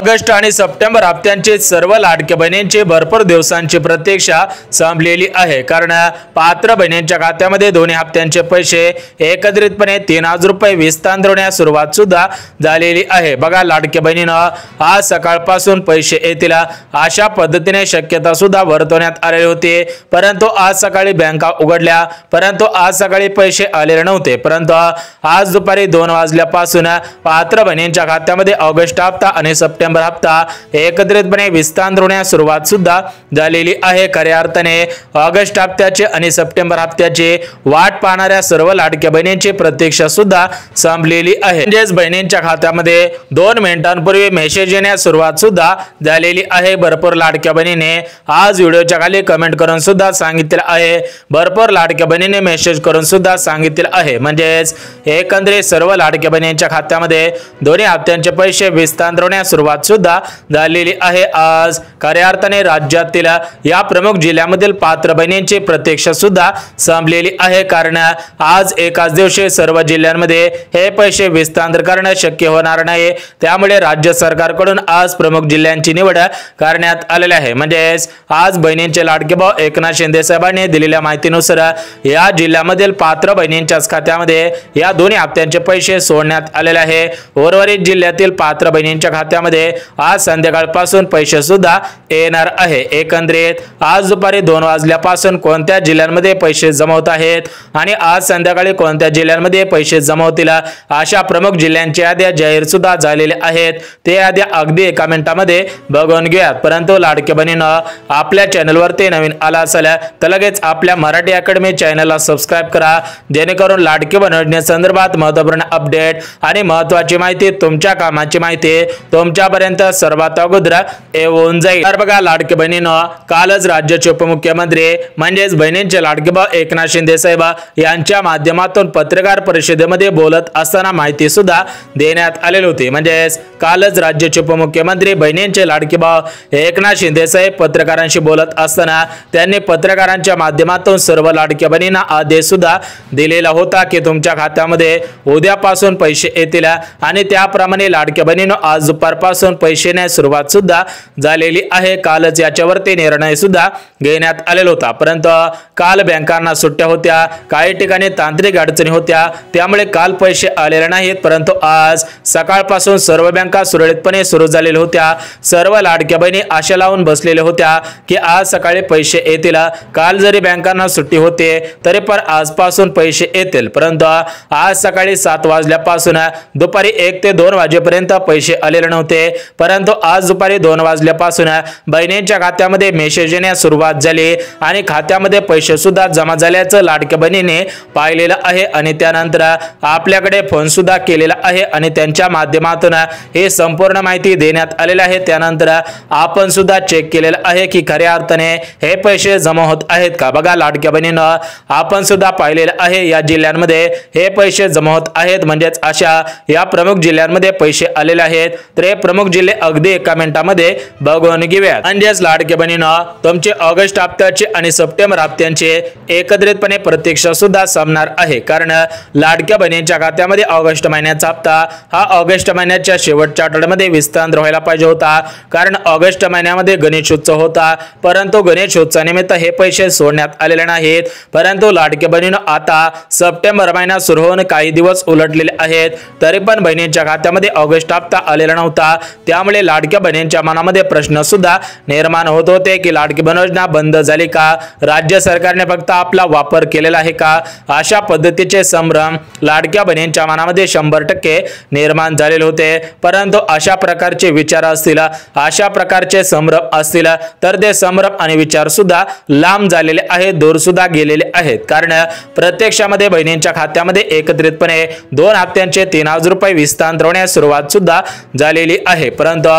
August आणि September हप्त्यांचे सर्व लाडक्या बहिणींची भरपूर दिवसांची प्रतीक्षा संपलेली आहे। कारण पात्र बहिणींच्या खात्यामध्ये दोन्ही हप्त्यांचे पैसे एकत्रितपणे 3000 रुपये विस्तारण्यास सुरुवात सुद्धा झालेली आहे। बघा, लाडक्या बहिणींना आज सकाळपासून पैसे येतील अशा पद्धतीने शक्यता सुद्धा वर्तवण्यात आलेली होती, परंतु आज सकाळी बँका उघडल्या, परंतु आज सकाळी पैसे आलेले नव्हते। परंतु आज दुपारी 2 वाजल्यापासून पात्र बहिणींच्या खात्यामध्ये ऑगस्ट हप्ता आणि सप्टेंबर हप्ता एकत्रितपणे विस्तारण्यास सुरुवात सुद्धा झालेली आहे। खऱ्या अर्थाने ऑगस्ट हप्त्याचे आणि सप्टेंबर हप्त्याचे वाट पाहणाऱ्या सर्व लाडक्या बहिणींची प्रतीक्षा सुद्धा संपलेली आहे। म्हणजेच बहिणींच्या खात्यामध्ये 2 मिनिटांपूर्वी मेसेज येण्यास सुरुवात सुद्धा झालेली आहे। भरपूर लाडक्या बहिणीने आज व्हिडिओच्या खाली कमेंट करून सुद्धा सांगितले आहे, भरपूर लाडक्या बहिणीने मेसेज करून सुद्धा सांगितले आहे। म्हणजेच एकंदरीत सर्व लाडक्या बहिणींच्या खात्यामध्ये दोन्ही हप्त्यांचे पैसे विस्तारण्यास सुरुवात सुद्धा झालेली आहे। आज खऱ्या अर्थाने राज्यातील या प्रमुख जिल्ह्यामधील पात्र बहिणींची प्रतीक्षा सुद्धा संपलेली आहे। कारण आज एकाच दिवशी सर्व जिल्ह्यांमध्ये हे पैसे विस्तार करणे शक्य होणार नाही, त्यामुळे राज्य सरकारकडून आज प्रमुख जिल्ह्यांची निवड करण्यात आलेली आहे। म्हणजेच आज बहिणींचे लाडके भाऊ एकनाथ शिंदे साहेबांनी दिलेल्या माहितीनुसार या जिल्ह्यामधील पात्र बहिणींच्याच खात्यामध्ये या दोन्ही हप्त्यांचे पैसे सोडण्यात आलेले आहे। उर्वरित जिल्ह्यातील पात्र बहिणींच्या खात्यामध्ये आज संध्याकाळपासून पैसे सुद्धा येणार आहे। एकंदरीत आज दुपारी 2 वाजल्यापासून कोणत्या जिल्ह्यांमध्ये पैसे जमा होत आहेत आणि आज संध्याकाळी कोणत्या जिल्ह्यांमध्ये पैसे जमा होतील अशा प्रमुख जिल्ह्यांच्या याद्या जाहीर सुद्धा झालेल्या आहेत। ते याद्या अगदी एका मिनिटामध्ये बघून घेऊयात। परंतु लाडक्या बहिणींनो, आपल्या चॅनलवरती नवीन आला असेल तर लगेच आपल्या मराठी अकॅडमी चॅनलला सबस्क्राइब करा, जेणेकरून लाडकी बहीण योजनेसंदर्भात महत्त्वपूर्ण अपडेट आणि महत्त्वाची माहिती, तुमच्या कामाची माहिती तुमच्यापर्यंत सर्वात अगोदर येऊन जाईल। तर बघा लाडकी बहिणींनो, कालच राज्याचे उपमुख्यमंत्री म्हणजेच बहिणींचे लाडके भाऊ एकनाथ शिंदे साहेब यांच्या माध्यमातून पत्रकार परिषदेमध्ये बोलत असताना माहिती सुद्धा देण्यात आलेली होती। म्हणजेच कालच राज्याचे उपमुख्यमंत्री बहिणींचे लाडके भाऊ एकनाथ शिंदे साहेब पत्रकारांशी बोलत असताना त्यांनी पत्रकारांच्या माध्यमातून सर्व लाडक्या बहिणींना आदेश सुद्धा दिलेला होता की तुमच्या खात्यामध्ये उद्यापासून पैसे येतील आणि त्याप्रमाणे लाडक्या बहिणींनो आज दुपारपासून पैसे येण्यास सुरुवात सुद्धा झालेली आहे। कालच याच्यावरती निर्णय सुद्धा घेण्यात आलेला होता, परंतु काल बँकांना सुट्ट्या होत्या, काही ठिकाणी तांत्रिक अडचणी होत्या, त्यामुळे काल पैसे आलेले नाहीत। परंतु आज सकाळपासून सर्व बँका सुरळीतपणे सुरू झालेल्या होत्या। सर्व लाडक्या बहिणी आशा लावून बसलेल्या होत्या की आज सकाळी पैसे येतील। काल जरी बँकांना सुट्टी होते तरी पण आजपासून पैसे येतील, परंतु आज सकाळी 7 वाजल्यापासून दुपारी 1 ते 2 वाजेपर्यंत पैसे आलेले नव्हते। परंतु आज दुपारी 2 वाजल्यापासून बहिणींच्या खात्यामध्ये मेसेज येण्यास सुरुवात झाली आणि खात्यामध्ये पैसे सुद्धा जमा झाल्याचं लाडक्या बहिणीने पाहिलेलं आहे आणि त्यानंतर आपल्याकडे फोन सुद्धा केलेला आहे आणि त्यांच्या माध्यमातून हे संपूर्ण माहिती देण्यात आलेली आहे। त्यानंतर आपण सुद्धा चेक केलेलं आहे की खऱ्या अर्थाने हे पैसे जमा होत आहेत का। बघा लाडक्या बहिणींनो, आपण सुद्धा पाहिलेलं आहे या जिल्ह्यांमध्ये हे पैसे जमा होत आहेत। म्हणजेच अशा या प्रमुख जिल्ह्यांमध्ये पैसे आलेले आहेत। तर हे प्रमुख जिल्हे अगदी एका मिनिटामध्ये बघून घेऊया। म्हणजेच लाडक्या बहिणींनो, तुमचे ऑगस्ट हप्त्याचे आणि सप्टेंबर हप्त्यांचे एकत्रितपणे प्रतीक्षा सुद्धा संपणार आहे। कारण लाडक्या बहिणींच्या खात्यामध्ये ऑगस्ट महिन्याचा हप्ता हा ऑगस्ट महिन्याच्या शेवटच्या आठवड्यामध्ये विस्तार व्हायला पाहिजे होता, कारण ऑगस्ट महिन्यामध्ये गणेशोत्सव होता, परंतु गणेशोत्सवानिमित्त हे पैसे सोडण्यात आलेले नाहीत। परंतु लाडक्या बहिणींनो, आता सप्टेंबर महिना सुरू होऊन काही दिवस उलटलेले आहेत तरी पण बहिणींच्या खात्यामध्ये ऑगस्ट हप्ता आलेला नव्हता, त्यामुळे लाडक्या बहिणींच्या मनामध्ये प्रश्न सुद्धा निर्माण होत होते की लाडकी बहीण योजना बंद झाली का, राज्य सरकारने फक्त आपला वापर केलेला आहे का। अशा पद्धतीचे संभ्रम लाडक्या बहिणींच्या मनामध्ये 100% निर्माण झालेले होते। परंतु अशा प्रकारचे विचार असतील, अशा प्रकारचे संभ्रम असतील तर ते संभ्रम आणि विचार सुद्धा लांब झालेले आहेत, दूर सुद्धा गेलेले आहेत। कारण प्रत्यक्षामध्ये बहिणींच्या खात्यामध्ये एकत्रितपणे 2 हप्त्यांचे 3000 रुपये विस्तारण्यास सुरुवात सुद्धा झालेली आहे। परंतु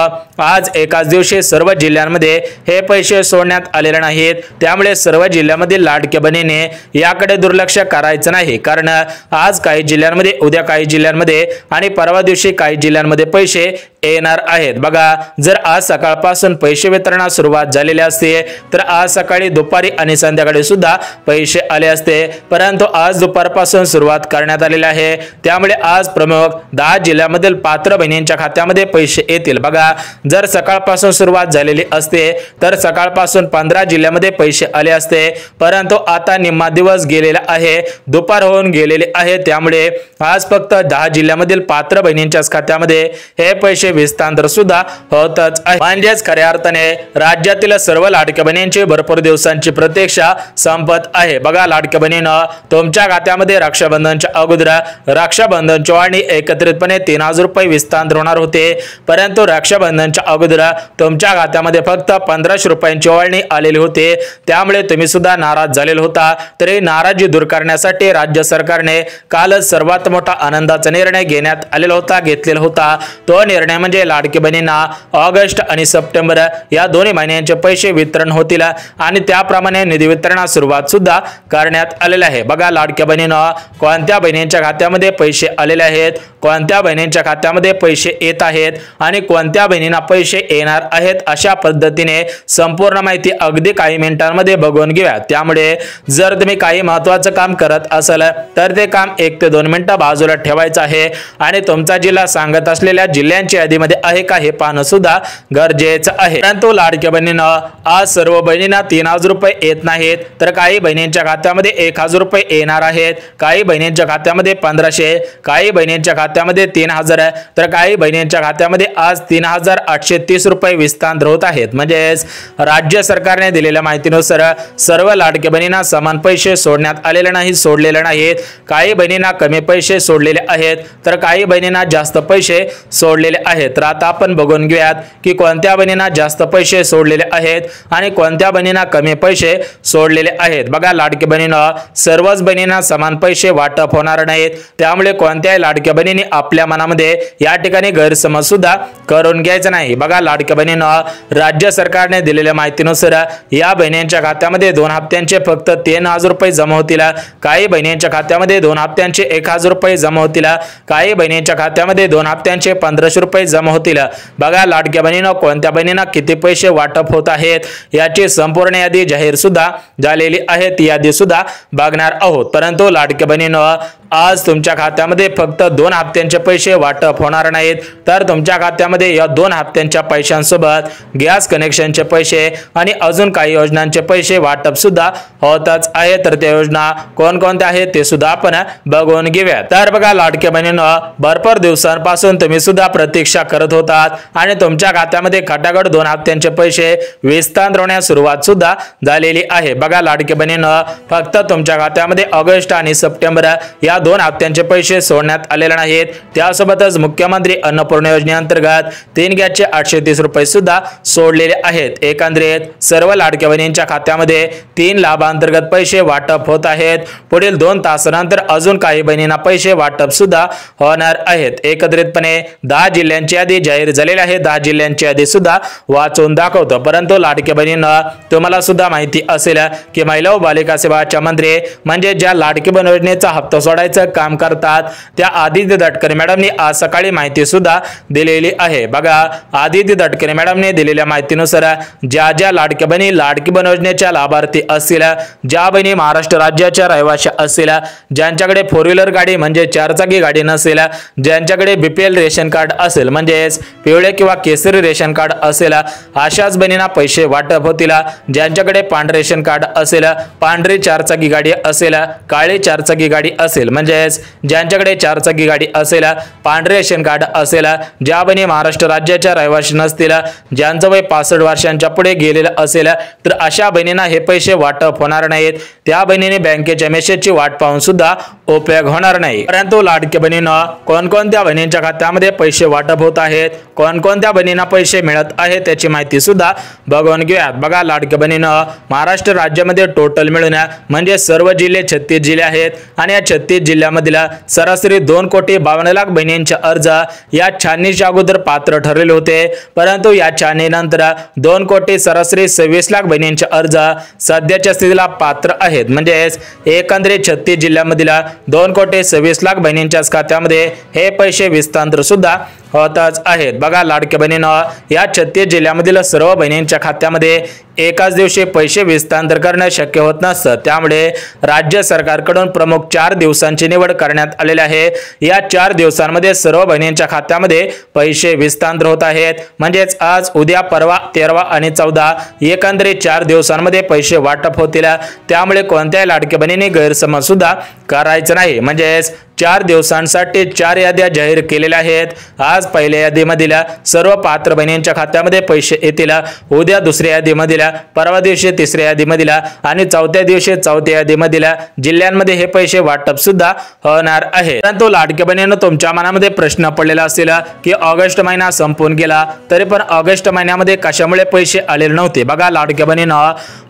आज एकाच दिवशी सर्व जिल्ह्यांमध्ये हे पैसे सोडण्यात आलेले नाहीत, त्यामुळे सर्व जिल्ह्यामधील लाडक्या बहिणीने याकडे दुर्लक्ष करायचं नाही। कारण आज काही जिल्ह्यांमध्ये, उद्या काही जिल्ह्यांमध्ये आणि परवा दिवशी काही जिल्ह्यांमध्ये पैसे येणार आहेत। बघा, जर आज सकाळपासून पैसे वितरणास सुरुवात झालेली असते तर आज सकाळी, दुपारी आणि संध्याकाळी सुद्धा पैसे आले असते, परंतु आज दुपारपासून सुरुवात करण्यात आलेली आहे। त्यामुळे आज प्रमुख 10 जिल्ह्यांमधील पात्र बहिणींच्या खात्यामध्ये पैसे येतील। बघा, जर सकाळपासून सुरुवात झालेली असते तर सकाळपासून 15 जिल्ह्यामध्ये पैसे आले असते, परंतु आता निम्मा दिवस गेलेला आहे, दुपार होऊन गेलेले आहे, त्यामुळे आज फक्त 10 जिल्ह्यामधील पात्र बहिणींच्याच खात्यामध्ये हे पैसे विस्तार सुद्धा होतच आहे। म्हणजेच खऱ्या अर्थाने राज्यातील सर्व लाडक्या बहिणींची भरपूर दिवसांची प्रतीक्षा संपत आहे। बघा, लाडक्या बहिणींनो, तुमच्या खात्यामध्ये रक्षाबंधनच्या अगोदर रक्षाबंधनची ओवाळणी एकत्रितपणे 3000 रुपये विस्तार होणार होते, परंतु रक्षाबंधनच्या अगोदर तुमच्या खात्यामध्ये फक्त 1500 रुपयांची ओवाळणी आलेली होती, त्यामुळे तुम्ही सुद्धा नाराज झालेला होता। तरी नाराजी दूर करण्यासाठी राज्य सरकारने कालच सर्वात मोठा आनंदाचा निर्णय घेतलेला होता। तो निर्णय म्हणजे लाडकी बहिणींना ऑगस्ट आणि सप्टेंबर या दोन्ही महिन्यांचे पैसे वितरण होतील आणि त्याप्रमाणे निधी वितरणास सुरुवात सुद्धा करण्यात आलेली आहे। बघा, लाडक्या बहिणींनो, कोणत्या बहिणींच्या खात्यामध्ये पैसे आलेले आहेत, कोणत्या बहिणींच्या खात्यामध्ये पैसे येत आहेत आणि कोणत्या बहिणींना पैसे येणार आहेत, अशा पद्धतीने संपूर्ण माहिती अगदी काही मिनिटांमध्ये बघून घेऊया। त्यामुळे जर तुम्ही काही महत्त्वाचं काम करत असाल तर ते काम 1 ते 2 मिनिटं बाजूला ठेवायचं आहे आणि तुमचा जिल्हा सांगत असलेल्या जिल्ह्यांच्या यादीमध्ये आहे का हे पाहणं सुद्धा गरजेचं आहे। परंतु लाडक्या बहिणींना आज सर्व बहिणींना 3000 रुपये येत नाहीत, तर काही बहिणींच्या खात्यामध्ये 1000 रुपये येणार आहेत, काही बहिणींच्या खात्यामध्ये 1500, काही बहिणींच्या खात्यामध्ये 3000, तर काही बहिणींच्या खात्यामध्ये आज 3830 रुपये विस्तार होत आहेत। म्हणजेच राज्य सरकारने दिलेल्या माहितीनुसार सर्व लाडक्या बहिणींना समान पैसे सोडलेले नाहीत, काही बहिणींना कमी पैसे सोडलेले आहेत, तर काही बहिणींना जास्त पैसे सोडलेले आहेत। तर आता आपण बघून घेऊयात की कोणत्या बहिणींना जास्त पैसे सोडलेले आहेत आणि कोणत्या बहिणींना कमी पैसे सोडलेले आहेत। बघा, लाडकी बहिणींना सर्वच बहिणींना समान पैसे वाटप होणार नाहीत, त्यामुळे कोणत्याही लाडक्या बहिणींनी आपल्या मनामध्ये या ठिकाणी गैरसमज सुद्धा करून घ्यायचा नाही। बघा, लाडक्या बहिणींना राज्य सरकारने दिलेल्या माहितीनुसार या बहिणींच्या खात्यामध्ये 2 हप्त्यांचे फक्त 3000 रुपये जमा होतील, काही बहिणींच्या खात्यामध्ये 2 हप्त्यांचे 1000 रुपये जमा होतील, काही बहिणींच्या खात्यामध्ये 2 हप्त्यांचे 1500 रुपये जमा होतील। बघा, लाडक्या बहिणींना कोणत्या बहिणींना किती पैसे वाटप होत आहेत याची संपूर्ण यादी जाहीर सुद्धा झालेली आहे, ती यादी सुद्धा बघणार आहोत। परंतु लाडक्या बहिणींना आज तुमच्या खात्यामध्ये फक्त 2 हप्त्यांचे पैसे वाटप होणार नाहीत, तर तुमच्या खात्यामध्ये या 2 हप्त्यांच्या पैशांसोबत गॅस कनेक्शनचे पैसे आणि अजून काही योजनांचे पैसे वाटप सुद्धा होतच आहे। तर त्या योजना कोणकोणत्या आहेत ते सुद्धा आपण बघून घेऊया। तर बघा, लाडक्या बहिणींना भरपूर दिवसांपासून तुम्ही सुद्धा प्रतीक्षा करत होतात आणि तुमच्या खात्यामध्ये खटाखट 2 हप्त्यांचे पैसे विस्तार होण्यास सुरुवात सुद्धा झालेली आहे। बघा, लाडक्या बहिणींना फक्त तुमच्या खात्यामध्ये ऑगस्ट आणि सप्टेंबर या 2 हप्त्यांचे पैसे सोडण्यात आलेले नाहीत, त्यासोबतच मुख्यमंत्री अन्नपूर्णा योजनेअंतर्गत 3 गॅसचे 830 रुपये सुद्धा सोडलेले आहेत। एकंदरीत सर्व लाडक्या बहिणींच्या खात्यामध्ये 3 लाभांतर्गत पैसे वाटप होत आहेत। पुढील 2 तासानंतर अजून काही बहिणींना पैसे वाटप सुद्धा होणार आहेत। एकत्रितपणे 10 जिल्ह्यांची यादी जाहीर झालेली आहे, 10 जिल्ह्यांची यादी सुद्धा वाचून दाखवतो। परंतु लाडक्या बहिणींना तुम्हाला सुद्धा माहिती असेल की महिला व बालिका सेवाच्या मंत्री म्हणजे ज्या लाडकी बहीण योजनेचा हप्ता सोडायचा काम करतात त्या आदित्य तटकरे मॅडमनी आज सकाळी माहिती सुद्धा दिलेली आहे। बघा, आदित्य तटकरे मॅडमने दिलेल्या माहितीनुसार ज्या लाडक्या बहिणी लाडकी बहीण योजनेच्या लाभार्थी असतील, ज्या बहिणी महाराष्ट्र राज्याच्या रहिवासी असतील, ज्यांच्याकडे 4 व्हीलर गाडी म्हणजे 4 चाकी गाडी नसेल, ज्यांच्याकडे बीपीएल रेशन कार्ड असेल म्हणजेच पिवळे किंवा केसरी रेशन कार्ड असेल, अशाच बहिणींना पैसे वाटप होतील। ज्यांच्याकडे पांढरे रेशन कार्ड असेल, पांढरी 4 चाकी गाडी असेल, काळी 4 चाकी गाडी असेल म्हणजेच ज्यांच्याकडे 4 चाकी गाडी असेल, पांढरे रेशन कार्ड असेल, ज्या बहिणी महाराष्ट्र राज्याच्या रहिवासी नसतील, ज्यांचं वय 65 वर्षांच्या पुढे गेलेलं असेल, तर अशा बहिणींना हे पैसे वाटप होणार नाहीत। त्या बहिणीने बँकेच्या मेसेजची वाट पाहून सुद्धा उपयोग होणार नाही। परंतु लाडक्या बहिणींना कोणकोणत्या बहिणींच्या खात्यामध्ये पैसे वाटप होत आहेत, कोणकोणत्या बहिणींना पैसे मिळत आहेत त्याची माहिती सुद्धा बघून घेऊयात। बघा, लाडक्या बहिणींना महाराष्ट्र राज्यामध्ये टोटल मिळून म्हणजे सर्व जिल्हे 36 जिल्हे आहेत आणि या 36 जिल्ह्यामधील सरासरी 2,52,00,000 बहिणींचे अर्ज या छाननीच्या अगोदर पात्र ठरलेले होते, परंतु या छाननीनंतर 2 कोटी सरासरी 26,00,000 बहिणींचे अर्ज सध्याच्या स्थितीला पात्र आहेत। म्हणजेच एकंदरीत 36 जिल्ह्यामधील 2,26,00,000 बहिणींच्या खात्यामध्ये हे पैसे विस्तार सुद्धा होतच आहेत। बघा लाडक्या बहिणींनो, या 36 जिल्ह्यामधील सर्व बहिणींच्या खात्यामध्ये एकाच दिवशी पैसे हस्तांतर करणे शक्य होत नसतं। त्यामुळे राज्य सरकारकडून प्रमुख 4 दिवसांची निवड करण्यात आलेली आहे। या 4 दिवसांमध्ये सर्व बहिणींच्या खात्यामध्ये पैसे हस्तांतर होत आहेत। म्हणजेच आज, उद्या, परवा, 13 आणि 14 एकंदरीत 4 दिवसांमध्ये पैसे वाटप होतील। त्यामुळे कोणत्याही लाडक्या बहिणींनी गैरसमज सुद्धा करायचं नाही। म्हणजेच 4 दिवसांसाठी 4 याद्या जाहीर केलेल्या आहेत। आज पहिल्या यादीमधील सर्व पात्र बहिणींच्या खात्यामध्ये पैसे येतील। उद्या दुसऱ्या यादीमधील, परवा दिवशी तिसऱ्या यादीमधील आणि चौथ्या दिवशी चौथ्या यादीमधील जिल्ह्यांमध्ये हे पैसे वाटप सुद्धा होणार आहे। परंतु लाडक्या बहिणींनो, तुमच्या मनामध्ये प्रश्न पडलेला असेल की ऑगस्ट महिना संपून गेला तरी पण ऑगस्ट महिन्यामध्ये कशामुळे पैसे आलेले नव्हते। बघा लाडक्या बहिणींनो,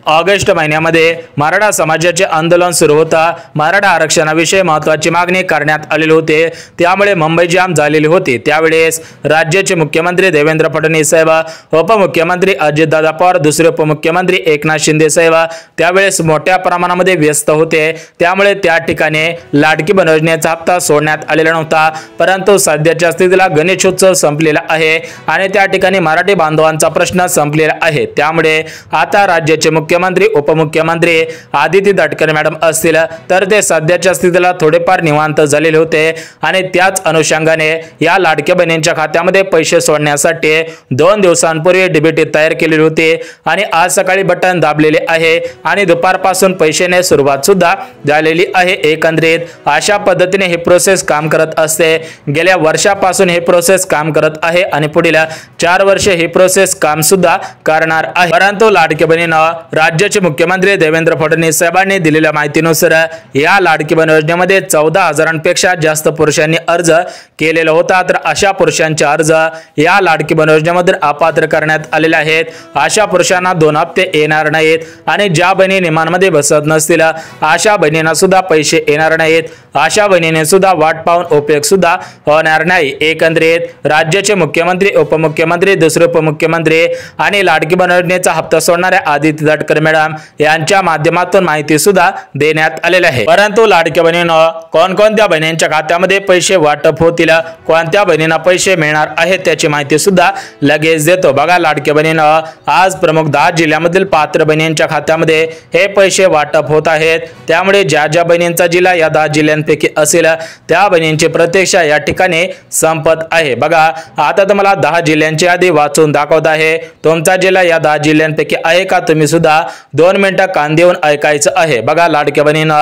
ऑगस्ट महिन्यामध्ये मराठा समाजाचे आंदोलन सुरू होता। मराठा आरक्षणाविषयी महत्त्वाची मागणी करण्यात आलेली होती। त्यामुळे मुंबई जाम झालेली होती। त्यावेळेस राज्याचे मुख्यमंत्री देवेंद्र फडणवीस साहेब, उपमुख्यमंत्री अजितदादा पवार, दुसरे उपमुख्यमंत्री एकनाथ शिंदे साहेब त्यावेळेस मोठ्या प्रमाणामध्ये व्यस्त होते। त्यामुळे त्या ठिकाणी लाडकी बहीण योजनेचा हप्ता सोडण्यात आलेला नव्हता। परंतु सध्याच्या स्थितीला गणेशोत्सव संपलेला आहे आणि त्या ठिकाणी मराठी बांधवांचा प्रश्न संपलेला आहे। त्यामुळे आता राज्याचे मुख्यमंत्री, उपमुख्यमंत्री आदिती तटकरे मॅडम असतील तर ते सध्याच्या स्थितीला थोडेफार निवांत झालेले होते आणि त्याच अनुषंगाने या लाडक्या बहिणींच्या खात्यामध्ये पैसे सोडण्यासाठी 2 दिवसांपूर्वी डीबीटी तयार केलेली होती आणि आज सकाळी बटन दाबलेले आहे आणि दुपारपासून पैशाने सुरुवात सुद्धा झालेली आहे। एकंदरीत अशा पद्धतीने ही प्रोसेस काम करत असते। गेल्या वर्षापासून ही प्रोसेस काम करत आहे आणि पुढील 4 वर्षे ही प्रोसेस काम सुद्धा करणार आहे। परंतु लाडक्या बहिणींनो, राज्याचे मुख्यमंत्री देवेंद्र फडणवीस साहेबांनी दिलेल्या माहितीनुसार या लाडकी बहीण योजनेमध्ये 14,000पेक्षा जास्त पुरुषांनी अर्ज केलेला होता। तर अशा पुरुषांचे अर्ज या लाडकी बहीण योजनेमध्ये अपात्र करण्यात आलेले आहेत। अशा पुरुषांना 2 हप्ते येणार नाहीत आणि ज्या बहिणी नियमांमध्ये बसत नसतील अशा बहिणींना सुद्धा पैसे येणार नाहीत। अशा बहिणीने सुद्धा वाट पाहून उपयोग सुद्धा होणार नाही। एकंदरीत राज्याचे मुख्यमंत्री, उपमुख्यमंत्री, दुसरे उपमुख्यमंत्री आणि लाडकी बहीण योजनेचा हप्ता सोडणाऱ्या आदिती तटकरे मॅडम यांच्या माध्यमातून माहिती सुद्धा देण्यात आलेली आहे। परंतु लाडक्या बहिणींनो, कोणकोणत्या बहिणींच्या खात्यामध्ये पैसे वाटप होतील, कोणत्या बहिणींना पैसे मिळणार आहेत त्याची माहिती सुद्धा लगेच देतो। बघा लाडक्या बहिणींनो, आज प्रमुख 10 जिल्ह्यामधील पात्र बहिणींच्या खात्यामध्ये हे पैसे वाटप होत आहेत। त्यामुळे ज्या ज्या बहिणींचा जिल्हा या 10 जिल्ह्यांपैकी असेल त्या बहिणींची प्रतीक्षा या ठिकाणी संपत आहे। बघा आता तुम्हाला 10 जिल्ह्यांची यादी वाचून दाखवत आहे। तुमचा जिल्हा या 10 जिल्ह्यांपैकी आहे का तुम्ही सुद्धा 2 मिनिटं कान देऊन ऐकायचं आहे। बघा लाडक्या बहिणींनो,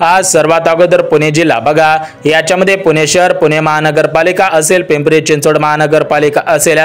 आज सर्वात अगोदर पुणे जिल्हा। बघा याच्यामध्ये पुणे शहर, पुणे महानगरपालिका असेल, पिंपरी चिंचवड महानगरपालिका असेल,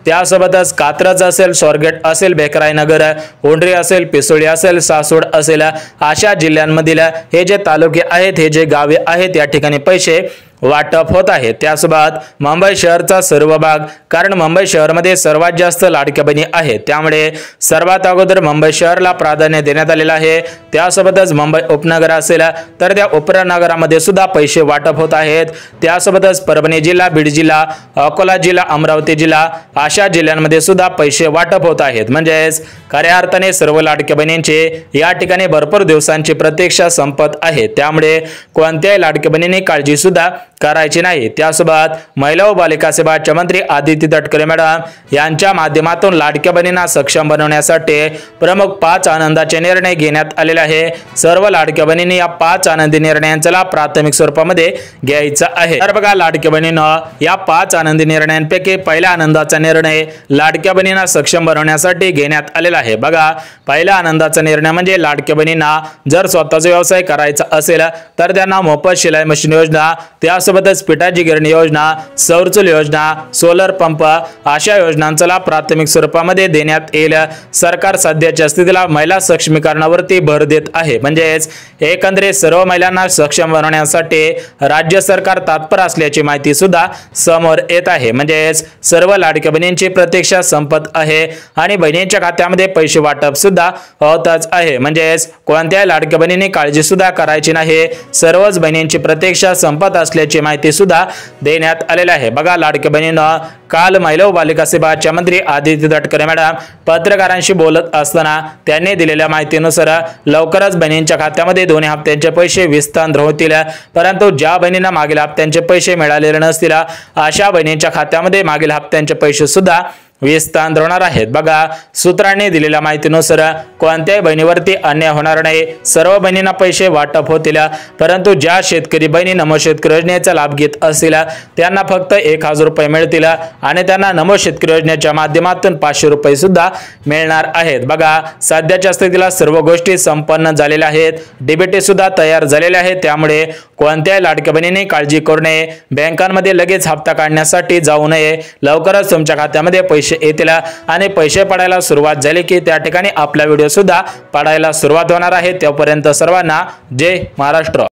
त्यासोबतच कात्रज असेल, स्वारगेट असेल, बेकराई नगर, उंडरी असेल, पिसोळी असेल, सासवड असेल, अशा जिल्ह्यांमधील हे जे तालुके आहेत, हे जे गावे आहेत, या ठिकाणी पैसे वाटप होत आहे। त्यासोबत मुंबई शहरचा सर्व भाग, कारण मुंबई शहरामध्ये सर्वात जास्त लाडक्या बहिणी आहेत। त्यामुळे सर्वात अगोदर मुंबई शहरला प्राधान्य देण्यात आलेलं आहे। त्यासोबतच मुंबई उपनगर असेल तर त्या उपनगरामध्ये सुद्धा पैसे वाटप होत आहेत। त्यासोबतच परभणी जिल्हा, बीड जिल्हा, अकोला जिल्हा, अमरावती जिल्हा अशा जिल्ह्यांमध्ये सुद्धा पैसे वाटप होत आहेत। म्हणजेच खऱ्या अर्थाने सर्व लाडक्या बहिणींचे या ठिकाणी भरपूर दिवसांची प्रतीक्षा संपत आहे। त्यामुळे कोणत्याही लाडक्या बहिणींनी काळजी सुद्धा करायची नाही। त्यासोबत महिला व बालिका सेवा राज्यमंत्री आदिती तटकरे मॅडम यांच्या माध्यमातून लाडक्या बहिणींना सक्षम बनवण्यासाठी प्रमुख 5 आनंदाचे निर्णय घेण्यात आलेले आहे। सर्व लाडक्या बहिणींनी या 5 आनंदी निर्णयांचा लाभ प्राथमिक स्वरूपामध्ये घ्यायचा आहे। तर बघा लाडक्या बहिणींनो, या 5 आनंदी निर्णयांपैकी पहिला आनंदाचा निर्णय लाडक्या बहिणींना सक्षम बनवण्यासाठी घेण्यात आलेला आहे। बघा पहिला आनंदाचा निर्णय म्हणजे लाडक्या बहिणींना जर स्वतःचा व्यवसाय करायचा असेल तर त्यांना मोफत शिलाई मशीन योजना, त्यासोबतच पिठाची गिरणी योजना, सौरचूल योजना, सोलर पंप अशा योजनांचा लाभ प्राथमिक स्वरूपामध्ये देण्यात येईल। सरकार सध्याच्या स्थितीला महिला सक्षमीकरणावरती भर देत आहे। म्हणजेच एकंदरीत सर्व महिलांना सक्षम बनवण्यासाठी राज्य सरकार तत्पर असल्याची माहिती सुद्धा समोर येत आहे। म्हणजेच सर्व लाडक्या बहिणींची प्रतीक्षा संपत आहे आणि बहिणींच्या खात्यामध्ये पैसे वाटप सुद्धा होतच आहे। म्हणजेच कोणत्याही लाडक्या बहिणींनी काळजी सुद्धा करायची नाही। सर्वच बहिणींची प्रतीक्षा संपत असल्याची असल्याची माहिती सुद्धा देण्यात आलेली आहे। बघा, लाडक्या बहिणींना काल महिला व बालिका सेवाच्या मंत्री आदिती तटकरे मॅडम पत्रकारांशी बोलत असताना त्यांनी दिलेल्या माहितीनुसार लवकरच बहिणींच्या खात्यामध्ये दोन्ही हप्त्यांचे पैसे विस्तार होतील, परंतु ज्या बहिणींना मागील हप्त्यांचे पैसे मिळालेले नसतील अशा बहिणींच्या खात्यामध्ये मागील हप्त्यांचे पैसे सुद्धा विस्तार होणार आहेत। बघा, सूत्रांनी दिलेल्या माहितीनुसार कोणत्याही बहिणीवरती अन्याय होणार नाही, सर्व बहिणींना पैसे वाटप होतील, परंतु ज्या शेतकरी बहिणी नमो शेतकरी योजनेचा लाभ घेत असतील त्यांना फक्त 1000 रुपये मिळतील आणि त्यांना नमो शेतकरी योजनेच्या माध्यमातून 500 रुपये सुद्धा मिळणार आहेत। बघा, सध्याच्या स्थितीला सर्व गोष्टी संपन्न झालेल्या आहेत, डीबीटी सुद्धा तयार झालेले आहेत, त्यामुळे कोणत्याही लाडक्या बहिणींनी काळजी करू नये, बँकांमध्ये लगेच हप्ता काढण्यासाठी जाऊ नये। लवकरच तुमच्या खात्यामध्ये पैसे येतील आणि पैसे पडायला सुरुवात झाली की त्या ठिकाणी आपला व्हिडिओ सुद्धा पडायला सुरुवात होणार आहे। तोपर्यंत सर्वांना जय महाराष्ट्र।